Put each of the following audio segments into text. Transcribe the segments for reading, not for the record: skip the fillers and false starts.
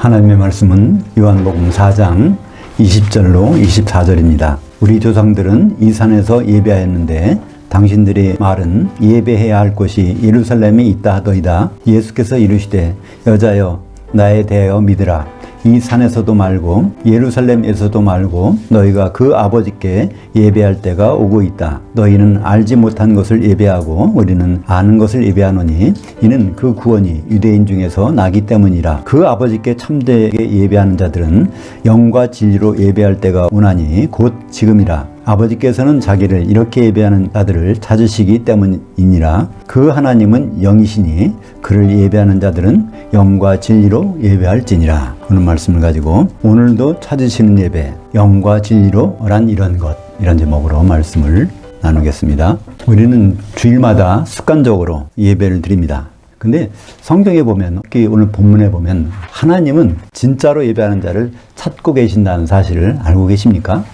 하나님의 말씀은 요한복음 4장 20절로 24절입니다. 우리 조상들은 이 산에서 예배하였는데 당신들의 말은 예배해야 할 곳이 예루살렘에 있다 하더이다. 예수께서 이르시되 여자여 나에 대하여 믿으라. 이 산에서도 말고 예루살렘에서도 말고 너희가 그 아버지께 예배할 때가 오고 있다. 너희는 알지 못한 것을 예배하고 우리는 아는 것을 예배하노니 이는 그 구원이 유대인 중에서 나기 때문이라. 그 아버지께 참되게 예배하는 자들은 영과 진리로 예배할 때가 오나니 곧 지금이라. 아버지께서는 자기를 이렇게 예배하는 자들을 찾으시기 때문이니라. 그 하나님은 영이시니 그를 예배하는 자들은 영과 진리로 예배할지니라. 오늘 말씀을 가지고 오늘도 찾으시는 예배, 영과 진리로란 이런 제목으로 말씀을 나누겠습니다. 우리는 주일마다 습관적으로 예배를 드립니다. 근데 성경에 보면, 특히 오늘 본문에 보면 하나님은 진짜로 예배하는 자를 찾고 계신다는 사실을 알고 계십니까?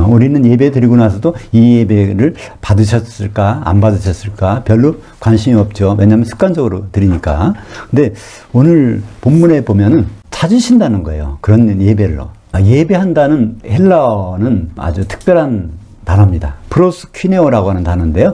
우리는 예배 드리고 나서도 이 예배를 받으셨을까 안 받으셨을까 별로 관심이 없죠. 왜냐하면 습관적으로 드리니까. 근데 오늘 본문에 보면은 찾으신다는 거예요. 그런 예배로. 예배한다는 헬라어는 아주 특별한 단어입니다. 프로스퀴네오라고 하는 단어인데요.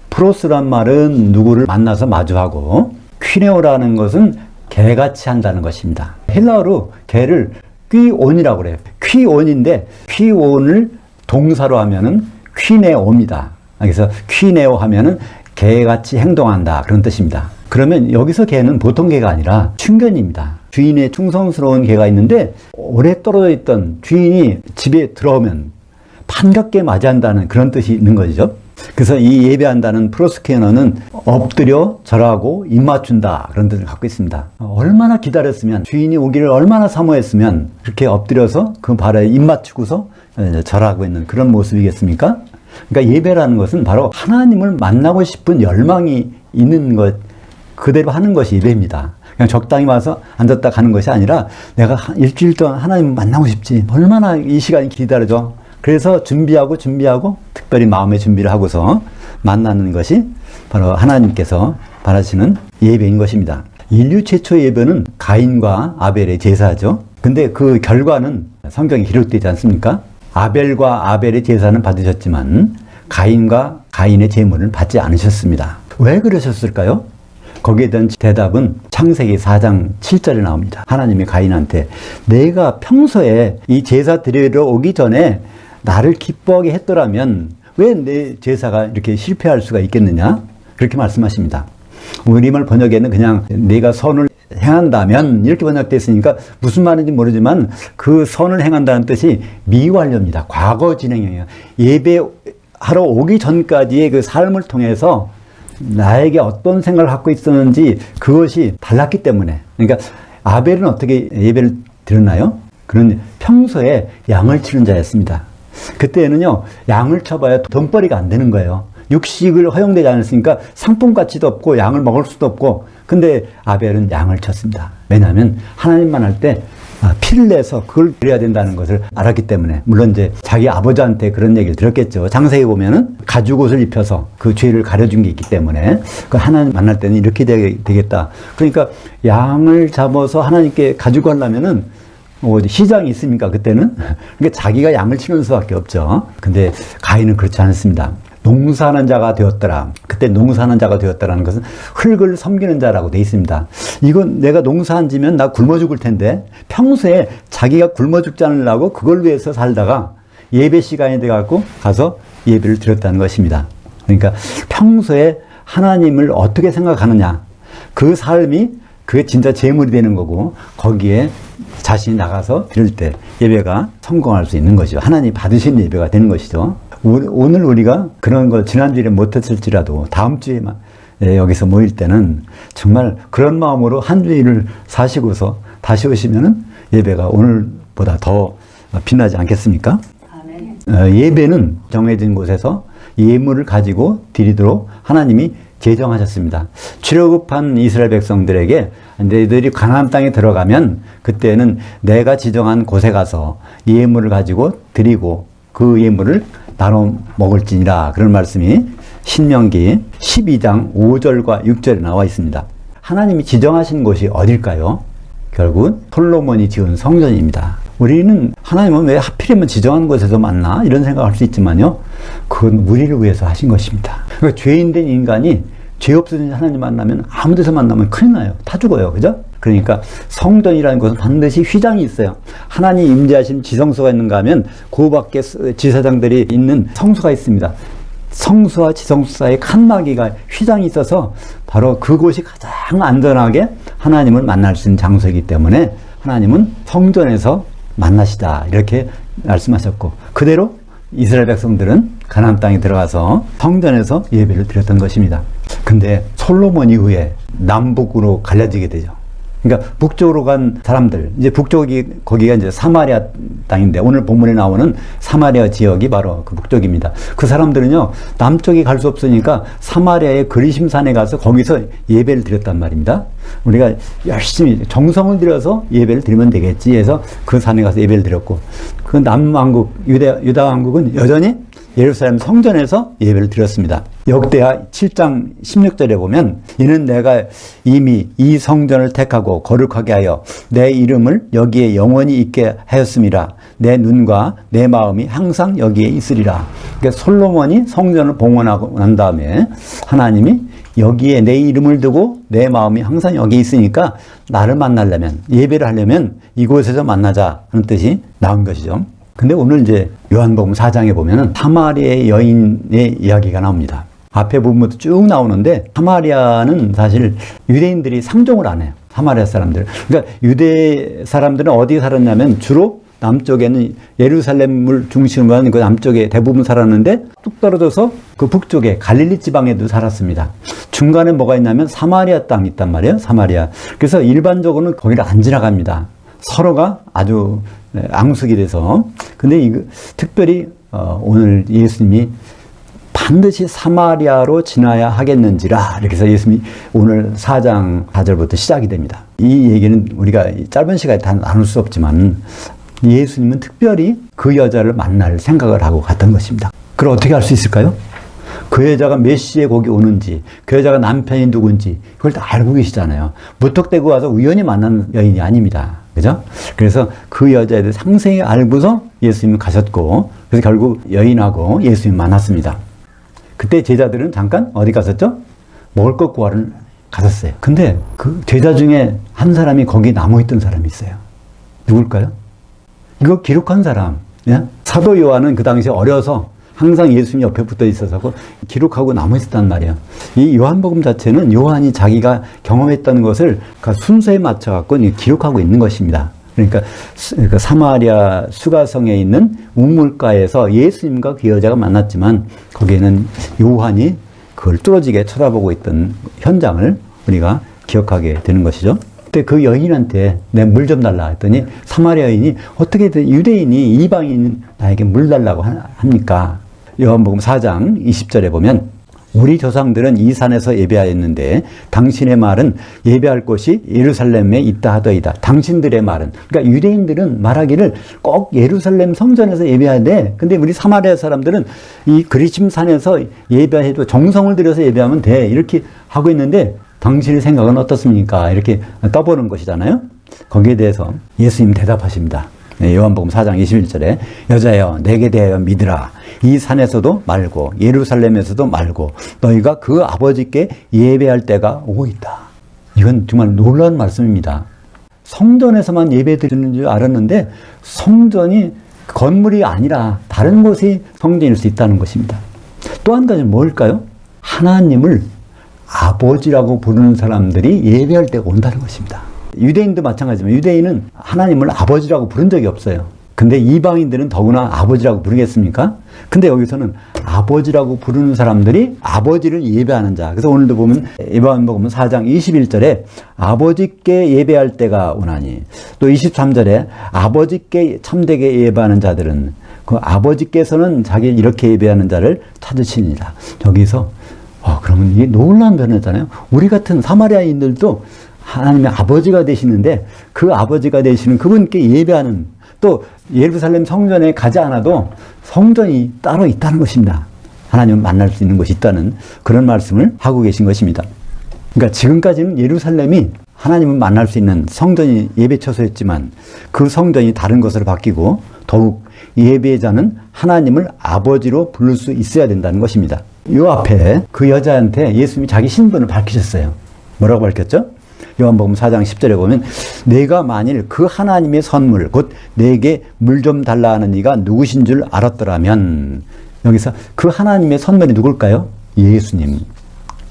프로스란 말은 누구를 만나서 마주하고, 퀴네오라는 것은 개같이 한다는 것입니다. 헬라어로 개를 퀴온이라고 그래요. 퀴온인데 퀴온을 동사로 하면은 퀴네오입니다. 그래서 퀴네오 하면은 개같이 행동한다 그런 뜻입니다. 그러면 여기서 개는 보통 개가 아니라 충견입니다. 주인의 충성스러운 개가 있는데 오래 떨어져 있던 주인이 집에 들어오면 반갑게 맞이한다는 그런 뜻이 있는 거죠. 그래서 이 예배한다는 프로스케너는 엎드려 절하고 입맞춘다 그런 뜻을 갖고 있습니다. 얼마나 기다렸으면, 주인이 오기를 얼마나 사모했으면 그렇게 엎드려서 그 발에 입맞추고서 절하고 있는 그런 모습이겠습니까? 그러니까 예배라는 것은 바로 하나님을 만나고 싶은 열망이 있는 것 그대로 하는 것이 예배입니다. 그냥 적당히 와서 앉았다 가는 것이 아니라 내가 일주일 동안 하나님을 만나고 싶지, 얼마나 이 시간이 기다려져. 그래서 준비하고 특별히 마음의 준비를 하고서 만나는 것이 바로 하나님께서 바라시는 예배인 것입니다. 인류 최초의 예배는 가인과 아벨의 제사죠. 근데 그 결과는 성경에 기록되지 않습니까? 아벨과 아벨의 제사는 받으셨지만 가인과 가인의 제물은 받지 않으셨습니다. 왜 그러셨을까요? 거기에 대한 대답은 창세기 4장 7절에 나옵니다. 하나님이 가인한테 내가 평소에 이 제사 드리러 오기 전에 나를 기뻐하게 했더라면 왜 내 제사가 이렇게 실패할 수가 있겠느냐? 그렇게 말씀하십니다. 우리말 번역에는 그냥 내가 선을 행한다면 이렇게 번역되어 있으니까 무슨 말인지 모르지만 그 선을 행한다는 뜻이 미완료입니다. 과거 진행형이에요. 예배하러 오기 전까지의 그 삶을 통해서 나에게 어떤 생각을 갖고 있었는지 그것이 달랐기 때문에. 그러니까 아벨은 어떻게 예배를 드렸나요? 그는 평소에 양을 치는 자였습니다. 그때는요, 양을 쳐봐야 돈벌이가 안 되는 거예요. 육식을 허용되지 않았으니까 상품가치도 없고 양을 먹을 수도 없고. 근데 아벨은 양을 쳤습니다. 왜냐하면 하나님만 할 때 피를 내서 그걸 드려야 된다는 것을 알았기 때문에. 물론 이제 자기 아버지한테 그런 얘기를 들었겠죠. 장세기 보면은 가죽옷을 입혀서 그 죄를 가려준 게 있기 때문에 그 하나님 만날 때는 이렇게 되겠다. 그러니까 양을 잡아서 하나님께 가지고 하려면은 어디 시장이 있습니까? 그때는? 그러니까 자기가 양을 치는 수밖에 없죠. 근데 가인은 그렇지 않습니다. 농사하는 자가 되었더라. 그때 농사하는 자가 되었다라는 것은 흙을 섬기는 자라고 돼 있습니다. 이건 내가 농사 안 지면 나 굶어 죽을 텐데 평소에 자기가 굶어 죽지 않으려고 그걸 위해서 살다가 예배 시간이 돼갖고 가서 예배를 드렸다는 것입니다. 그러니까 평소에 하나님을 어떻게 생각하느냐, 그 삶이 그게 진짜 재물이 되는 거고 거기에 자신이 나가서 드릴 때 예배가 성공할 수 있는 것이죠. 하나님이 받으신 예배가 되는 것이죠. 오늘 우리가 그런 걸 지난주에 못했을지라도 다음 주에만 여기서 모일 때는 정말 그런 마음으로 한 주일을 사시고서 다시 오시면은 예배가 오늘보다 더 빛나지 않겠습니까? 아멘. 예배는 정해진 곳에서 예물을 가지고 드리도록 하나님이 제정하셨습니다. 출애굽한 이스라엘 백성들에게 너희들이 가나안 땅에 들어가면 그때는 내가 지정한 곳에 가서 예물을 가지고 드리고 그 예물을 나눠 먹을지니라. 그런 말씀이 신명기 12장 5절과 6절에 나와 있습니다. 하나님이 지정하신 곳이 어딜까요? 결국 솔로몬이 지은 성전입니다. 우리는 하나님은 왜 하필이면 지정한 곳에서 만나? 이런 생각을 할 수 있지만요. 그건 우리를 위해서 하신 것입니다. 그러니까 죄인된 인간이 죄 없으신 하나님 만나면 아무 데서 만나면 큰일 나요. 다 죽어요. 그죠? 그러니까 성전이라는 것은 반드시 휘장이 있어요. 하나님 임재하신 지성소가 있는가 하면 그 밖에 지사장들이 있는 성소가 있습니다. 성소와 지성소 사이에 칸막이가 휘장이 있어서 바로 그곳이 가장 안전하게 하나님을 만날 수 있는 장소이기 때문에 하나님은 성전에서 만나시다 이렇게 말씀하셨고 그대로 이스라엘 백성들은 가나안 땅에 들어가서 성전에서 예배를 드렸던 것입니다. 근데 솔로몬 이후에 남북으로 갈라지게 되죠. 그러니까 북쪽으로 간 사람들, 이제 북쪽이 거기가 이제 사마리아 땅인데 오늘 본문에 나오는 사마리아 지역이 바로 그 북쪽입니다. 그 사람들은요 남쪽이 갈 수 없으니까 사마리아의 그리심산에 가서 거기서 예배를 드렸단 말입니다. 우리가 열심히 정성을 들여서 예배를 드리면 되겠지 해서 그 산에 가서 예배를 드렸고 그 남왕국 유다 왕국은 여전히 예루살렘 성전에서 예배를 드렸습니다. 역대하 7장 16절에 보면 이는 내가 이미 이 성전을 택하고 거룩하게 하여 내 이름을 여기에 영원히 있게 하였음이라. 내 눈과 내 마음이 항상 여기에 있으리라. 그러니까 솔로몬이 성전을 봉헌하고 난 다음에 하나님이 여기에 내 이름을 두고 내 마음이 항상 여기에 있으니까 나를 만나려면 예배를 하려면 이곳에서 만나자 하는 뜻이 나온 것이죠. 근데 오늘 이제 요한복음 4장에 보면은 사마리아의 여인의 이야기가 나옵니다. 앞에 부분부터 쭉 나오는데 사마리아는 사실 유대인들이 상종을 안 해요. 사마리아 사람들. 그러니까 유대 사람들은 어디 살았냐면 주로 남쪽에는 예루살렘을 중심으로 하는 그 남쪽에 대부분 살았는데 뚝 떨어져서 그 북쪽에 갈릴리 지방에도 살았습니다. 중간에 뭐가 있냐면 사마리아 땅이 있단 말이에요. 사마리아. 그래서 일반적으로는 거기를 안 지나갑니다. 서로가 아주 앙숙이 돼서. 근데 이거 특별히 오늘 예수님이 반드시 사마리아로 지나야 하겠는지라 이렇게 해서 예수님이 오늘 4장 4절부터 시작이 됩니다. 이 얘기는 우리가 짧은 시간에 다 나눌 수 없지만 예수님은 특별히 그 여자를 만날 생각을 하고 갔던 것입니다. 그럼 어떻게 알 수 있을까요? 그 여자가 몇 시에 거기 오는지, 그 여자가 남편이 누군지 그걸 다 알고 계시잖아요. 무턱대고 와서 우연히 만난 여인이 아닙니다. 그죠? 그래서 그 여자에 대해 상세히 알고서 예수님은 가셨고, 그래서 결국 여인하고 예수님 만났습니다. 그때 제자들은 잠깐 어디 갔었죠? 먹을 것 구하러 갔었어요. 근데 그 제자 중에 한 사람이 거기 남아있던 사람이 있어요. 누굴까요? 이거 기록한 사람. 예? 사도 요한은 그 당시에 어려서 항상 예수님 옆에 붙어 있어서 기록하고 남아있었단 말이에요. 이 요한복음 자체는 요한이 자기가 경험했던 것을 순서에 맞춰갖고 기록하고 있는 것입니다. 그러니까 사마리아 수가성에 있는 우물가에서 예수님과 그 여자가 만났지만 거기에는 요한이 그걸 뚫어지게 쳐다보고 있던 현장을 우리가 기억하게 되는 것이죠. 그때 그 여인한테 내 물 좀 달라 했더니 사마리아 여인이 어떻게든 유대인이 이방인 나에게 물 달라고 합니까? 요한복음 4장 20절에 보면 우리 조상들은 이 산에서 예배하였는데 당신의 말은 예배할 곳이 예루살렘에 있다 하더이다. 당신들의 말은. 그러니까 유대인들은 말하기를 꼭 예루살렘 성전에서 예배해야 돼. 근데 우리 사마리아 사람들은 이 그리심산에서 예배해도 정성을 들여서 예배하면 돼. 이렇게 하고 있는데 당신의 생각은 어떻습니까? 이렇게 떠보는 것이잖아요. 거기에 대해서 예수님 대답하십니다. 요한복음 4장 21절에 여자여 내게 대하여 믿으라. 이 산에서도 말고 예루살렘에서도 말고 너희가 그 아버지께 예배할 때가 오고 있다. 이건 정말 놀라운 말씀입니다. 성전에서만 예배 드리는 줄 알았는데 성전이 건물이 아니라 다른 곳이 성전일 수 있다는 것입니다. 또 한 가지는 뭘까요? 하나님을 아버지라고 부르는 사람들이 예배할 때가 온다는 것입니다. 유대인도 마찬가지지만 유대인은 하나님을 아버지라고 부른 적이 없어요. 근데 이방인들은 더구나 아버지라고 부르겠습니까? 근데 여기서는 아버지라고 부르는 사람들이 아버지를 예배하는 자. 그래서 오늘도 보면 요한복음 4장 21절에 아버지께 예배할 때가 오나니, 또 23절에 아버지께 참되게 예배하는 자들은 그 아버지께서는 자기를 이렇게 예배하는 자를 찾으시니라. 여기서 그러면 이게 놀라운 변화잖아요. 우리 같은 사마리아인들도 하나님의 아버지가 되시는데 그 아버지가 되시는 그분께 예배하는, 또 예루살렘 성전에 가지 않아도 성전이 따로 있다는 것입니다. 하나님을 만날 수 있는 곳이 있다는 그런 말씀을 하고 계신 것입니다. 그러니까 지금까지는 예루살렘이 하나님을 만날 수 있는 성전이 예배 처소였지만 그 성전이 다른 것으로 바뀌고 더욱 예배자는 하나님을 아버지로 부를 수 있어야 된다는 것입니다. 이 앞에 그 여자한테 예수님이 자기 신분을 밝히셨어요. 뭐라고 밝혔죠? 요한복음 4장 10절에 보면 내가 만일 그 하나님의 선물 곧 내게 물 좀 달라 하는 이가 누구신 줄 알았더라면, 여기서 그 하나님의 선물이 누굴까요? 예수님.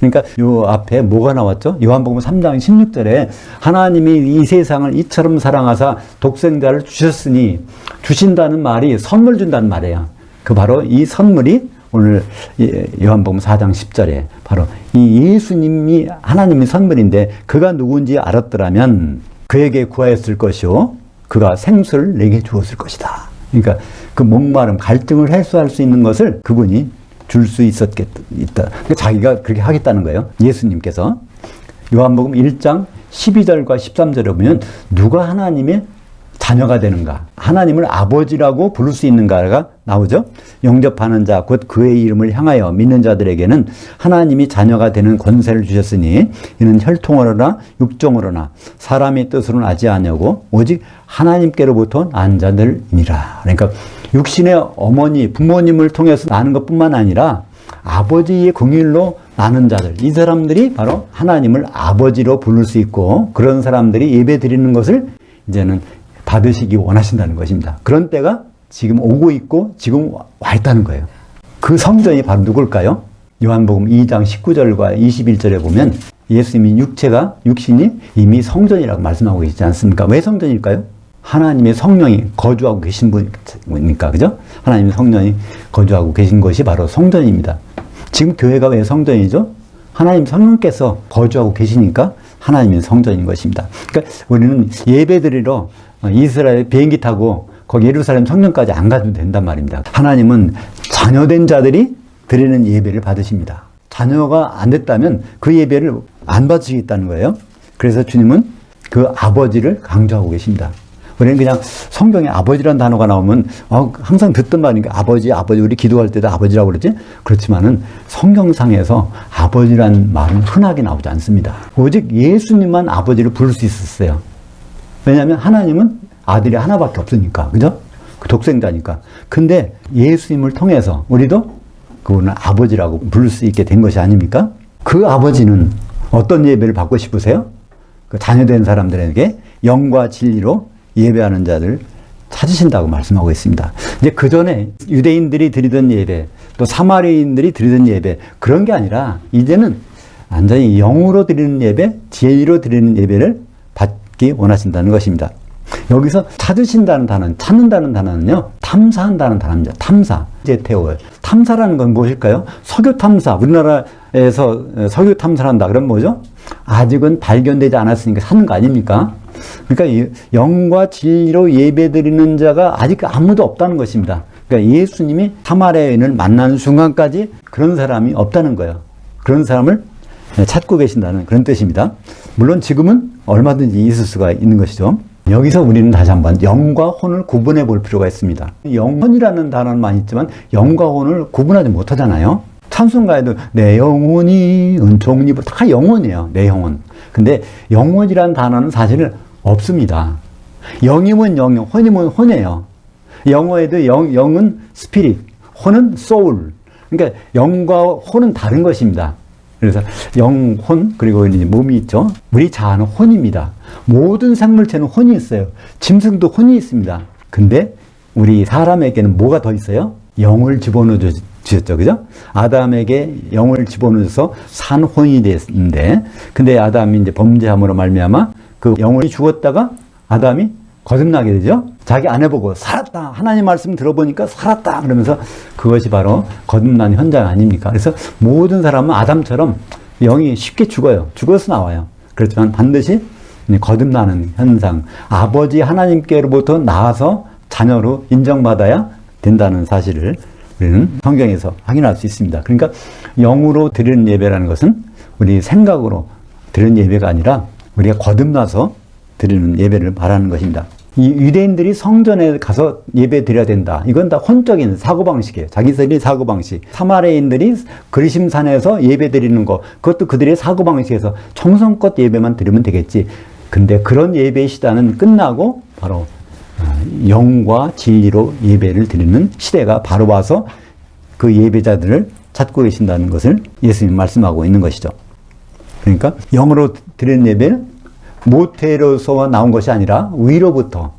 그러니까 요 앞에 뭐가 나왔죠? 요한복음 3장 16절에 하나님이 이 세상을 이처럼 사랑하사 독생자를 주셨으니, 주신다는 말이 선물 준다는 말이에요. 그 바로 이 선물이 오늘 요한복음 4장 10절에 바로 이 예수님이 하나님의 선물인데, 그가 누군지 알았더라면 그에게 구하였을 것이요 그가 생수를 내게 주었을 것이다. 그러니까 그 목마름, 갈등을 해소할 수 있는 것을 그분이 줄 수 있다. 그러니까 자기가 그렇게 하겠다는 거예요. 예수님께서. 요한복음 1장 12절과 13절에 보면 누가 하나님의 자녀가 되는가, 하나님을 아버지라고 부를 수 있는가가 나오죠. 영접하는 자 곧 그의 이름을 향하여 믿는 자들에게는 하나님이 자녀가 되는 권세를 주셨으니 이는 혈통으로나 육종으로나 사람의 뜻으로는 하지 아니하고 오직 하나님께로부터 난 자들이니라. 그러니까 육신의 어머니, 부모님을 통해서 나는 것뿐만 아니라 아버지의 긍휼로 나는 자들, 이 사람들이 바로 하나님을 아버지로 부를 수 있고, 그런 사람들이 예배 드리는 것을 이제는 받으시기 원하신다는 것입니다. 그런 때가 지금 오고 있고 지금 와 있다는 거예요. 그 성전이 바로 누굴까요? 요한복음 2장 19절과 21절에 보면 예수님이 육신이 이미 성전이라고 말씀하고 계시지 않습니까? 왜 성전일까요? 하나님의 성령이 거주하고 계신 분이니까, 그죠? 하나님의 성령이 거주하고 계신 것이 바로 성전입니다. 지금 교회가 왜 성전이죠? 하나님 성령께서 거주하고 계시니까 하나님의 성전인 것입니다. 그러니까 우리는 예배 드리러 이스라엘 비행기 타고 거기 예루살렘 성전까지 안 가도 된단 말입니다. 하나님은 자녀된 자들이 드리는 예배를 받으십니다. 자녀가 안 됐다면 그 예배를 안 받으시겠다는 거예요. 그래서 주님은 그 아버지를 강조하고 계십니다. 우리는 그냥 성경에 아버지라는 단어가 나오면 항상 듣던 말이니까 아버지 우리 기도할 때도 아버지라고 그러지? 그렇지만은 성경상에서 아버지라는 말은 흔하게 나오지 않습니다. 오직 예수님만 아버지를 부를 수 있었어요. 왜냐하면 하나님은 아들이 하나밖에 없으니까, 그죠? 그 독생자니까. 근데 예수님을 통해서 우리도 그분을 아버지라고 부를 수 있게 된 것이 아닙니까? 그 아버지는 어떤 예배를 받고 싶으세요? 그 자녀된 사람들에게 영과 진리로 예배하는 자들 찾으신다고 말씀하고 있습니다. 이제 그 전에 유대인들이 드리던 예배, 또 사마리아인들이 드리던 예배, 그런 게 아니라 이제는 완전히 영으로 드리는 예배, 진리로 드리는 예배를 받기 원하신다는 것입니다. 여기서 찾으신다는 단어는, 찾는다는 단어는요, 탐사한다는 단어입니다. 탐사. 제테오. 탐사라는 건 무엇일까요? 석유 탐사. 우리나라에서 석유 탐사를 한다. 그럼 뭐죠? 아직은 발견되지 않았으니까 찾는 거 아닙니까? 그러니까 영과 진리로 예배드리는 자가 아직 아무도 없다는 것입니다. 그러니까 예수님이 사마리아인을 만나는 순간까지 그런 사람이 없다는 거예요. 그런 사람을 찾고 계신다는 그런 뜻입니다. 물론 지금은 얼마든지 있을 수가 있는 것이죠. 여기서 우리는 다시 한번 영과 혼을 구분해 볼 필요가 있습니다. 영혼이라는 단어만 있지만 영과 혼을 구분하지 못하잖아요. 찬송가에도 내 영혼이 은총이 다 영혼이에요. 내 영혼. 근데 영혼이라는 단어는 사실 없습니다. 영이면 영, 혼이면 혼이에요. 영어에도 영은 스피릿, 혼은 소울. 그러니까 영과 혼은 다른 것입니다. 그래서 영, 혼, 그리고 이제 몸이 있죠. 우리 자아는 혼입니다. 모든 생물체는 혼이 있어요. 짐승도 혼이 있습니다. 근데 우리 사람에게는 뭐가 더 있어요? 영을 집어넣어 주셨죠. 그죠? 아담에게 영을 집어넣어서 산 혼이 됐는데, 근데 아담이 이제 범죄함으로 말미암아 그 영혼이 죽었다가 아담이 거듭나게 되죠. 자기 아내 보고 살았다. 하나님 말씀 들어보니까 살았다. 그러면서 그것이 바로 거듭난 현장 아닙니까? 그래서 모든 사람은 아담처럼 영이 쉽게 죽어요. 죽어서 나와요. 그렇지만 반드시 거듭나는 현상, 아버지 하나님께로부터 나와서 자녀로 인정받아야 된다는 사실을 우리는 성경에서 확인할 수 있습니다. 그러니까 영으로 드리는 예배라는 것은 우리 생각으로 드리는 예배가 아니라 우리가 거듭나서 드리는 예배를 말하는 것입니다. 이 유대인들이 성전에 가서 예배 드려야 된다. 이건 다 혼적인 사고방식이에요. 자기들의 사고방식. 사마리아인들이 그리심산에서 예배 드리는 거, 그것도 그들의 사고방식에서 정성껏 예배만 드리면 되겠지. 근데 그런 예배의 시대는 끝나고 바로 영과 진리로 예배를 드리는 시대가 바로 와서 그 예배자들을 찾고 계신다는 것을 예수님 말씀하고 있는 것이죠. 그러니까 영으로 드리는 예배는 모태로서 나온 것이 아니라 위로부터,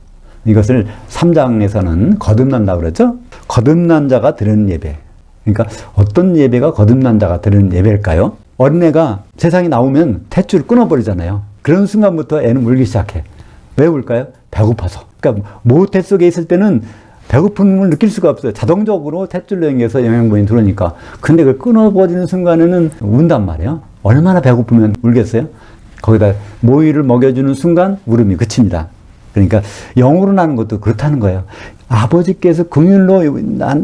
이것을 3장에서는 거듭난다고 그랬죠. 거듭난 자가 드리는 예배. 그러니까 어떤 예배가 거듭난 자가 드리는 예배일까요? 어린애가 세상에 나오면 탯줄을 끊어버리잖아요. 그런 순간부터 애는 울기 시작해. 왜 울까요? 배고파서. 그러니까 모태 속에 있을 때는 배고픔을 느낄 수가 없어요. 자동적으로 탯줄로 연결해서 영양분이 들어오니까. 근데 그걸 끊어버리는 순간에는 운단 말이에요. 얼마나 배고프면 울겠어요? 거기다 모이를 먹여주는 순간 울음이 그칩니다. 그러니까 영으로 나는 것도 그렇다는 거예요. 아버지께서 긍휼로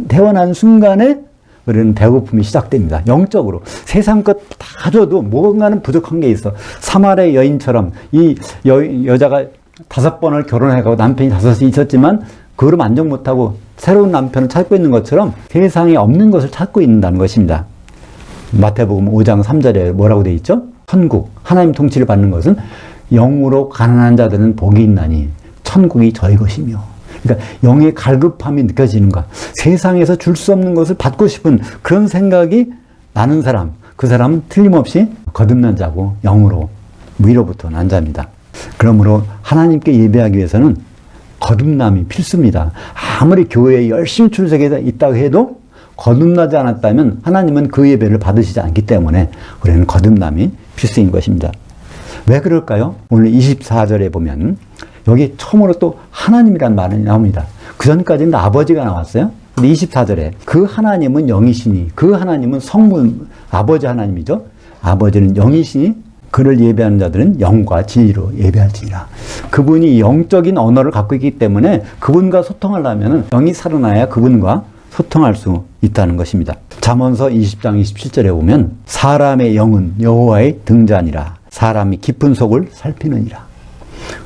태어난 순간에 우리는 배고픔이 시작됩니다. 영적으로. 세상 것 다 줘도 뭔가는 부족한 게 있어. 사마리아 여인처럼 이 여자가 5번을 결혼해가고 남편이 5이 있었지만 그걸 만족 못하고 새로운 남편을 찾고 있는 것처럼 세상에 없는 것을 찾고 있다는 것입니다. 마태복음 5장 3절에 뭐라고 되어 있죠? 천국, 하나님 통치를 받는 것은 영으로 가난한 자들은 복이 있나니 천국이 저희 것이며. 그러니까 영의 갈급함이 느껴지는 것. 세상에서 줄 수 없는 것을 받고 싶은 그런 생각이 나는 사람, 그 사람은 틀림없이 거듭난 자고 영으로 위로부터 난 자입니다. 그러므로 하나님께 예배하기 위해서는 거듭남이 필수입니다. 아무리 교회에 열심히 출석해서 있다고 해도 거듭나지 않았다면 하나님은 그 예배를 받으시지 않기 때문에 우리는 거듭남이 필수인 것입니다. 왜 그럴까요? 오늘 24절에 보면 여기 처음으로 또 하나님이란 말이 나옵니다. 그 전까지는 아버지가 나왔어요. 근데 24절에 그 하나님은 영이시니, 그 하나님은 성분, 아버지 하나님이죠. 아버지는 영이시니 그를 예배하는 자들은 영과 진리로 예배할지니라. 그분이 영적인 언어를 갖고 있기 때문에 그분과 소통하려면 영이 살아나야 그분과 소통할 수 있다는 것입니다. 잠언서 20장 27절에 보면 사람의 영은 여호와의 등잔이라 사람이 깊은 속을 살피느니라.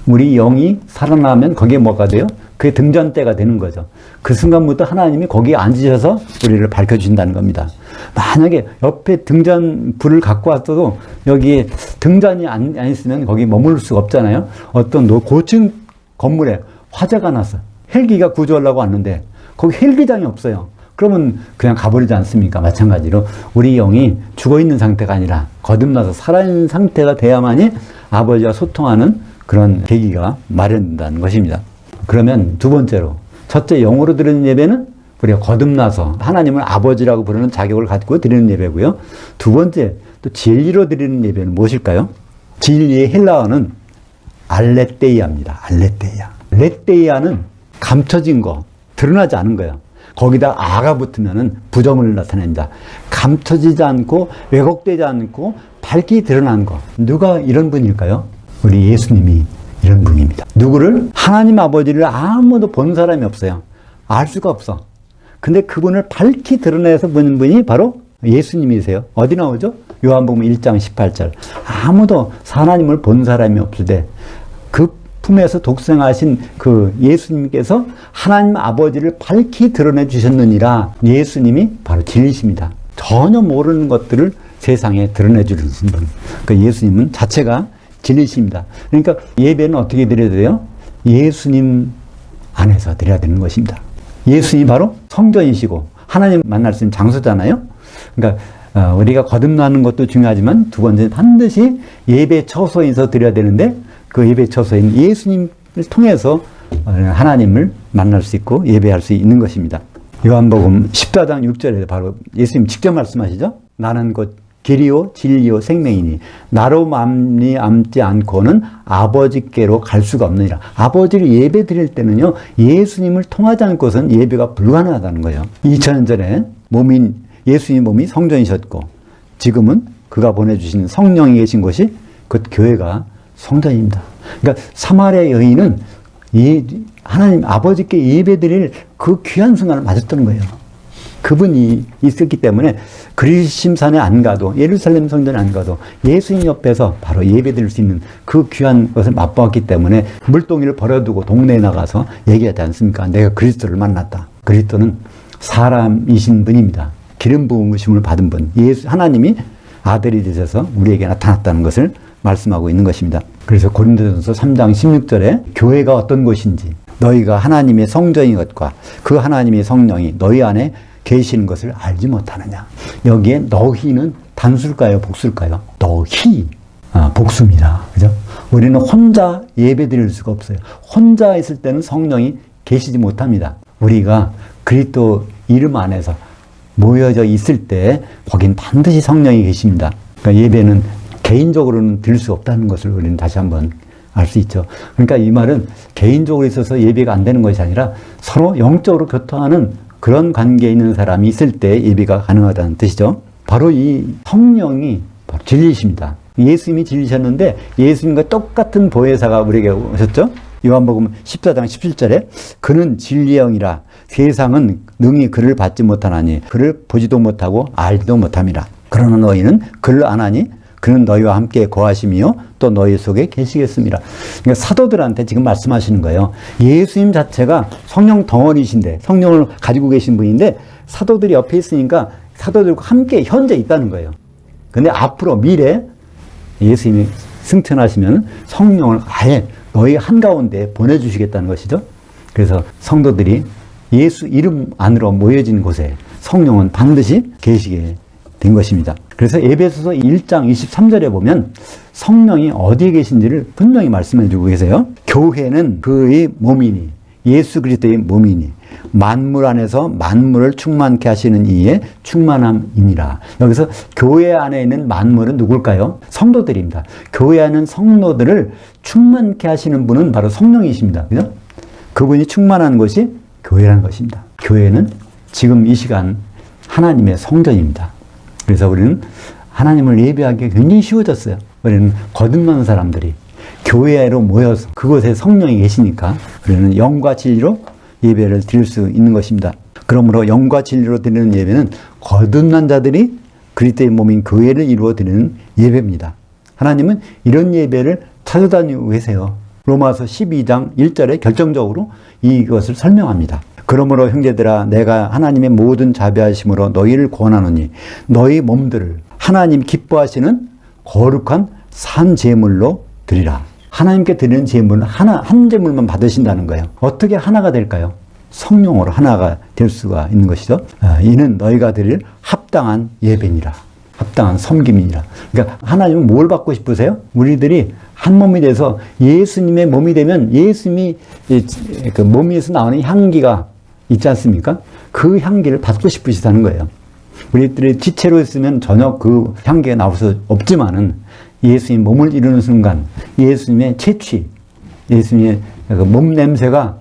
우리 영이 살아나면 거기에 뭐가 돼요? 그게 등잔대가 되는 거죠. 그 순간부터 하나님이 거기에 앉으셔서 우리를 밝혀주신다는 겁니다. 만약에 옆에 등잔 불을 갖고 왔어도 여기에 등잔이 안 있으면 거기 머물 수가 없잖아요. 어떤 고층 건물에 화재가 났어. 헬기가 구조하려고 왔는데 거기 헬기장이 없어요. 그러면 그냥 가버리지 않습니까? 마찬가지로 우리 영이 죽어있는 상태가 아니라 거듭나서 살아있는 상태가 돼야만이 아버지와 소통하는 그런 계기가 마련된다는 것입니다. 그러면 두 번째로, 첫째 영으로 드리는 예배는 우리가 거듭나서 하나님을 아버지라고 부르는 자격을 갖고 드리는 예배고요. 두 번째, 또 진리로 드리는 예배는 무엇일까요? 진리의 헬라어는 알레테이아입니다. 알레테이아. 레테이아는 감춰진 거, 드러나지 않은 거예요. 거기다 아가 붙으면 부정을 나타냅니다. 감춰지지 않고 왜곡되지 않고 밝게 드러난 거. 누가 이런 분일까요? 우리 예수님이 이런 분입니다. 누구를? 하나님 아버지를 아무도 본 사람이 없어요. 알 수가 없어. 근데 그분을 밝히 드러내서 보는 분이 바로 예수님이세요. 어디 나오죠? 요한복음 1장 18절. 아무도 하나님을 본 사람이 없을 때 그 품에서 독생하신 그 예수님께서 하나님 아버지를 밝히 드러내 주셨느니라. 예수님이 바로 진리십니다. 전혀 모르는 것들을 세상에 드러내 주신 분. 그 예수님은 자체가 진리십니다. 그러니까 예배는 어떻게 드려야 돼요? 예수님 안에서 드려야 되는 것입니다. 예수님이 바로 성전이시고 하나님 만날 수 있는 장소잖아요. 그러니까 우리가 거듭나는 것도 중요하지만 두 번째는 반드시 예배 처소에서 드려야 되는데 그 예배 처소인 예수님을 통해서 하나님을 만날 수 있고 예배할 수 있는 것입니다. 요한복음 14장 6절에 바로 예수님 직접 말씀하시죠. 나는 곧 길이요 진리요 생명이니 나로 말미암지 않고는 아버지께로 갈 수가 없느니라. 아버지를 예배 드릴 때는요, 예수님을 통하지 않고선 예배가 불가능하다는 거예요. 2000년 전에 예수님 몸이 성전이셨고 지금은 그가 보내주신 성령이 계신 곳이 그 교회가 성전입니다. 그러니까 사마리아 여인은 하나님 아버지께 예배 드릴 그 귀한 순간을 맞았던 거예요. 그분이 있었기 때문에 그리심산에 안 가도, 예루살렘 성전에 안 가도 예수님 옆에서 바로 예배드릴 수 있는 그 귀한 것을 맛보았기 때문에 물동이를 버려두고 동네에 나가서 얘기하지 않습니까? 내가 그리스도를 만났다. 그리스도는 사람이신 분입니다. 기름 부으심을 받은 분, 예수 하나님이 아들이 되셔서 우리에게 나타났다는 것을 말씀하고 있는 것입니다. 그래서 고린도전서 3장 16절에 교회가 어떤 곳인지, 너희가 하나님의 성전인 것과 그 하나님의 성령이 너희 안에 계시는 것을 알지 못하느냐. 여기에 너희는 단수일까요, 복수일까요? 너희. 복수입니다. 그죠? 우리는 혼자 예배 드릴 수가 없어요. 혼자 있을 때는 성령이 계시지 못합니다. 우리가 그리스도 이름 안에서 모여져 있을 때 거긴 반드시 성령이 계십니다. 그러니까 예배는 개인적으로는 드릴 수 없다는 것을 우리는 다시 한번 알 수 있죠. 그러니까 이 말은 개인적으로 있어서 예배가 안 되는 것이 아니라 서로 영적으로 교통하는 그런 관계에 있는 사람이 있을 때 예배가 가능하다는 뜻이죠. 바로 이 성령이 바로 진리이십니다. 예수님이 진리셨는데 예수님과 똑같은 보혜사가 우리에게 오셨죠. 요한복음 14장 17절에 그는 진리의 영이라 세상은 능히 그를 받지 못하나니 그를 보지도 못하고 알지도 못함이라. 그러나 너희는 그를 아나니 그는 너희와 함께 거하시며 또 너희 속에 계시겠습니다. 그러니까 사도들한테 지금 말씀하시는 거예요. 예수님 자체가 성령 덩어리이신데 성령을 가지고 계신 분인데 사도들이 옆에 있으니까 사도들과 함께 현재 있다는 거예요. 근데 앞으로 미래 예수님이 승천하시면 성령을 아예 너희 한가운데 보내주시겠다는 것이죠. 그래서 성도들이 예수 이름 안으로 모여진 곳에 성령은 반드시 계시게 된 것입니다. 그래서 에베소서 1장 23절에 보면 성령이 어디에 계신지를 분명히 말씀해 주고 계세요. 교회는 그의 몸이니 예수 그리스도의 몸이니 만물 안에서 만물을 충만케 하시는 이의 충만함이니라. 여기서 교회 안에 있는 만물은 누굴까요? 성도들입니다. 교회 안에 있는 성도들을 충만케 하시는 분은 바로 성령이십니다. 그죠? 그분이 충만한 것이 교회라는 것입니다. 교회는 지금 이 시간 하나님의 성전입니다. 그래서 우리는 하나님을 예배하기 굉장히 쉬워졌어요. 우리는 거듭난 사람들이 교회로 모여서 그곳에 성령이 계시니까 우리는 영과 진리로 예배를 드릴 수 있는 것입니다. 그러므로 영과 진리로 드리는 예배는 거듭난 자들이 그리스도의 몸인 교회를 이루어 드리는 예배입니다. 하나님은 이런 예배를 찾아다니고 계세요. 로마서 12장 1절에 결정적으로 이것을 설명합니다. 그러므로 형제들아 내가 하나님의 모든 자비하심으로 너희를 권하노니 너희 몸들을 하나님 기뻐하시는 거룩한 산 제물로 드리라. 하나님께 드리는 제물은 한 제물만 받으신다는 거예요. 어떻게 하나가 될까요? 성령으로 하나가 될 수가 있는 것이죠. 이는 너희가 드릴 합당한 예배니라. 합당한 섬김이니라. 그러니까 하나님은 뭘 받고 싶으세요? 우리들이 한 몸이 돼서 예수님의 몸이 되면 예수님이 그 몸에서 나오는 향기가 있지 않습니까? 그 향기를 받고 싶으시다는 거예요. 우리들이 지체로 있으면 전혀 그 향기가 나올 수 없지만은 예수님 몸을 이루는 순간 예수님의 채취, 예수님의 그 몸 냄새가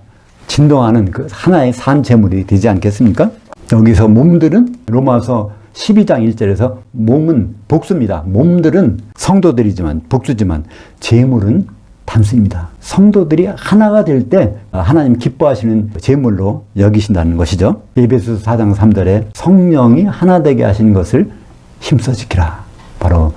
진동하는 그 하나의 산 제물이 되지 않겠습니까? 여기서 몸들은 로마서 12장 1절에서 몸은 복수입니다. 몸들은 성도들이지만 복수지만 제물은 단수입니다. 성도들이 하나가 될 때 하나님 기뻐하시는 제물로 여기신다는 것이죠. 에베소서 4장 3절에 성령이 하나 되게 하시는 것을 힘써 지키라. 바로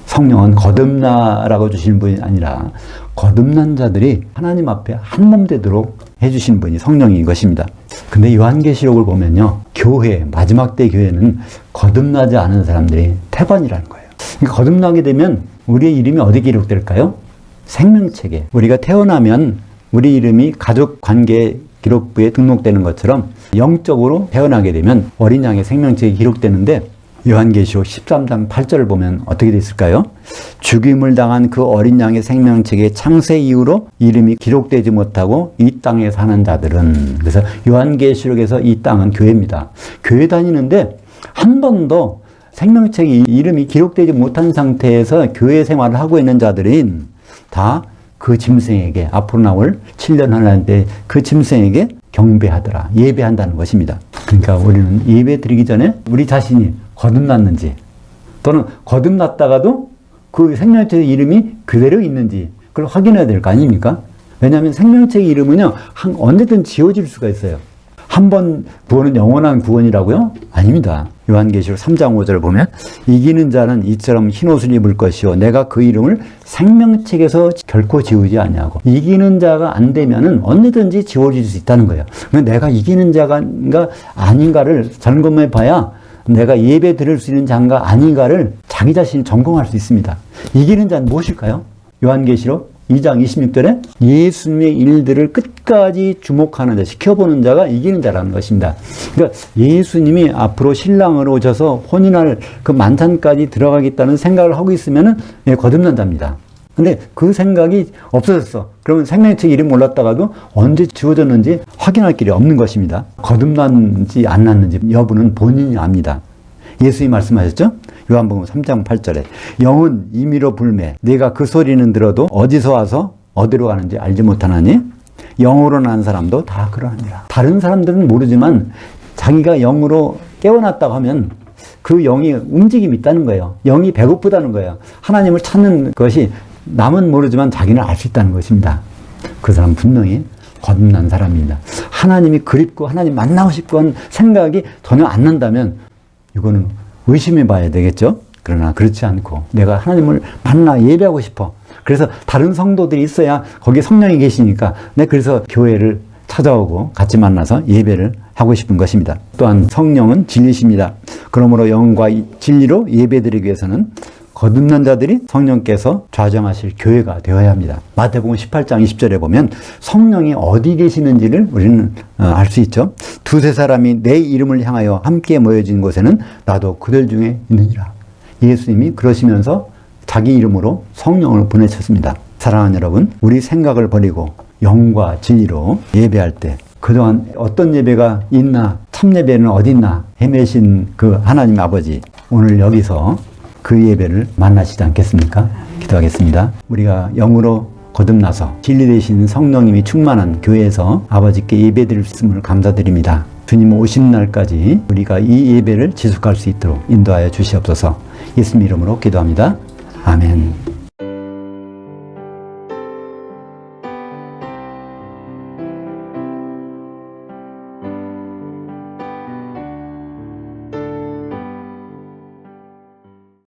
성령은 거듭나라고 주시는 분이 아니라 거듭난 자들이 하나님 앞에 한 몸 되도록 해주시는 분이 성령인 것입니다. 근데 요한계시록을 보면요. 교회, 마지막 때 교회는 거듭나지 않은 사람들이 태반이라는 거예요. 그러니까 거듭나게 되면 우리의 이름이 어디 기록될까요? 생명책에. 우리가 태어나면 우리 이름이 가족관계 기록부에 등록되는 것처럼 영적으로 태어나게 되면 어린 양의 생명책에 기록되는데 요한계시록 13장 8절을 보면 어떻게 되어 있을까요? 죽임을 당한 그 어린 양의 생명책에 창세 이후로 이름이 기록되지 못하고 이 땅에 사는 자들은, 그래서 요한계시록에서 이 땅은 교회입니다. 교회 다니는데 한 번도 생명책에 이름이 기록되지 못한 상태에서 교회 생활을 하고 있는 자들은 다 그 짐승에게 앞으로 나올 7년 하나님 때 그 짐승에게 경배하더라, 예배한다는 것입니다. 그러니까 우리는 예배 드리기 전에 우리 자신이 거듭났는지 또는 거듭났다가도 그 생명책의 이름이 그대로 있는지 그걸 확인해야 될 거 아닙니까? 왜냐하면 생명책의 이름은요 언제든 지워질 수가 있어요. 한 번 구원은 영원한 구원이라고요? 아닙니다. 요한계시록 3장 5절을 보면 이기는 자는 이처럼 흰옷을 입을 것이요 내가 그 이름을 생명책에서 결코 지우지 아니하고. 이기는 자가 안 되면은 언제든지 지워질 수 있다는 거예요. 내가 이기는 자가 아닌가를 점검해 봐야 내가 예배 드릴 수 있는 자인가 아닌가를 자기 자신이 점검할 수 있습니다. 이기는 자는 무엇일까요? 요한계시록 2장 26절에 예수님의 일들을 끝까지 주목하는 자, 지켜보는 자가 이기는 자라는 것입니다. 그러니까 예수님이 앞으로 신랑으로 오셔서 혼인할 그 만찬까지 들어가겠다는 생각을 하고 있으면 거듭난 자입니다. 근데 그 생각이 없어졌어. 그러면 생명책 이름 몰랐다가도 언제 지워졌는지 확인할 길이 없는 것입니다. 거듭났는지 안 났는지 여부는 본인이 압니다. 예수님이 말씀하셨죠? 요한복음 3장 8절에 영은 임의로 불매 내가 그 소리는 들어도 어디서 와서 어디로 가는지 알지 못하나니 영으로 난 사람도 다 그러하니라. 다른 사람들은 모르지만 자기가 영으로 깨어났다고 하면 그 영이 움직임이 있다는 거예요. 영이 배고프다는 거예요. 하나님을 찾는 것이 남은 모르지만 자기는 알 수 있다는 것입니다. 그 사람 분명히 거듭난 사람입니다. 하나님이 그립고 하나님 만나고 싶고 하는 생각이 전혀 안 난다면 이거는 의심해 봐야 되겠죠. 그러나 그렇지 않고 내가 하나님을 만나 예배하고 싶어. 그래서 다른 성도들이 있어야 거기에 성령이 계시니까 그래서 교회를 찾아오고 같이 만나서 예배를 하고 싶은 것입니다. 또한 성령은 진리십니다. 그러므로 영과 진리로 예배드리기 위해서는 거듭난 자들이 성령께서 좌정하실 교회가 되어야 합니다. 마태복음 18장 20절에 보면 성령이 어디 계시는지를 우리는 알 수 있죠. 두세 사람이 내 이름을 향하여 함께 모여진 곳에는 나도 그들 중에 있느니라. 예수님이 그러시면서 자기 이름으로 성령을 보내셨습니다. 사랑하는 여러분, 우리 생각을 버리고 영과 진리로 예배할 때 그동안 어떤 예배가 있나, 참 예배는 어디 있나 헤매신 그 하나님 아버지, 오늘 여기서 그 예배를 만나시지 않겠습니까? 기도하겠습니다. 우리가 영으로 거듭나서 진리 되신 성령님이 충만한 교회에서 아버지께 예배드릴 수 있음을 감사드립니다. 주님 오신 날까지 우리가 이 예배를 지속할 수 있도록 인도하여 주시옵소서. 예수님 이름으로 기도합니다. 아멘.